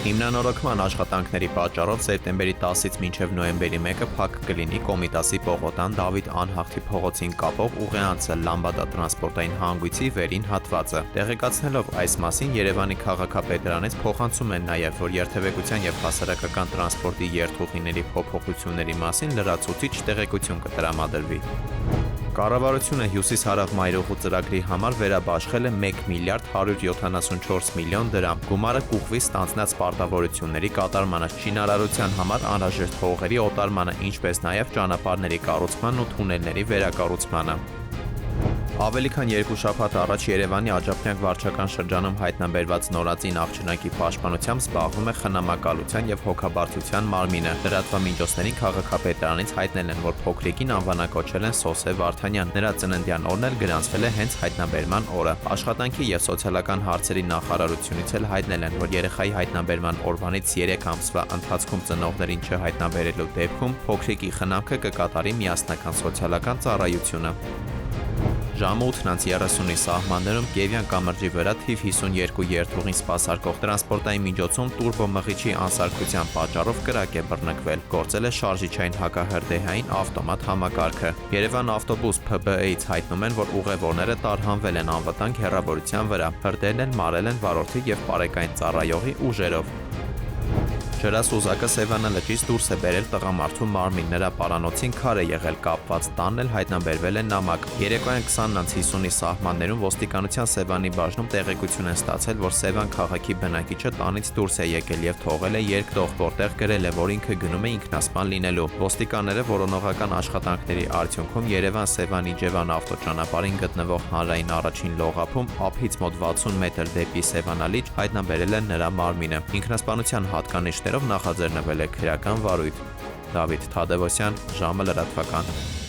Հիմնանորոգման աշխատանքների պատճառով սեպտեմբերի 10-ից մինչև նոյեմբերի 1-ը փակ կլինի Կոմիտասի Պողոտան Դավիթ Անհախտի փողոցին կապող ուղեանցը Լամբադա տրանսպորտային հանգույցի վերին հատվածը։ Տեղեկացնելով այս մասին Երևանի քաղաքապետարանից փոխանցում են նաև, որ երթևեկության եւ հասարակական տրանսպորտի երթուղիների փոփոխությունների մասին լրացուցիչ տեղեկություն կտրամադրվի։ Կառավարությունը Հյուսիս-Հարավ մայրուղու ծրագրի համար վերաբաշխել է 1 միլիարդ 174 միլիոն դրամ։ Գումարը կուղղվի ստանձնած պարտավորությունների կատարմանը, շինարարության համար անհրաժեշտ հողերի օտարմանը, ինչպես նաև ճանապարհների կառուցմանն ու թունելների վերակառուցմանը։ Ավելի քան 2 շաբաթ առաջ Երևանի Աջափնյակ վարչական շրջանում հայտնաբերված նորածին աղջնակի պաշտպանությամբ զբաղվում է խնամակալության եւ հոգաբարձության մարմինը։ Լրատվամիջոցներին քաղաքապետարանից հայտնել են, որ փոքրիկին անվանակոչել են Սոսե Վարդանյան։ Նրա ծննդյան օրն էլ գրանցվել է հենց հայտնաբերման օրը։ Աշխատանքի եւ սոցիալական հարցերի նախարարությունից էլ հայտնել են, որ երեխայի հայտնաբերման օրվանից 3 ամսվա ընթացքում ծնողներին չհայտնաբերելու դեպքում փոքրիկի խնամքը կկատարի միասնական սոցիալական ծառայությունը։ Ժամը 8:30-ի սահմաններում Կիևյան կամրջի վրա թիվ 52 երթուղին սպասարկող տրանսպորտային միջոցում տուրբոմղիչի անսարքության պատճառով կրակ է բռնկվել։ Գործել է շարժիչային հակահրդեհային ավտոմատ համակարգը։ Երևան ավտոբուս ՓԲԸ-ից հայտնում են, որ ուղևորները տարհանվել են անվտանգ հեռավորության վրա, հրդեհել են, մարել են վարորդի եւ պարեկային ծառայողի ուժերով։ Ջրասուզակը Սևանա լճից դուրս է բերել տղամարդու մարմին, նրա պարանոցին քար է եղել կապված, տանն էլ հայտնաբերվել է նամակ։ Երեկոյան 20:50-ի սահմաններում ոստիկանության Սևանի բաժնում տեղեկություն են ստացել, որ Սևան քաղաքի բնակիչը տանից դուրս է եկել եւ թողել է երկտող, որտեղ գրել է, որ ինքը գնում է ինքնասպան լինելու։ Ոստիկանները որոնողական աշխատանքների արդյունքում Երևան-Սևան-Իջևան ավտոճանապարհին գտնվող հանրային առաջին լողափում ափից մոտ 60 մետր դեպի Սևանա լիճ հայտնաբերել են նրա մարմինը։ Ինքնասպանության հատկանիշներով նախաձեռնվել է քրեական վարույթ։ Դավիթ Թադևոսյան, ժամը լրատվական։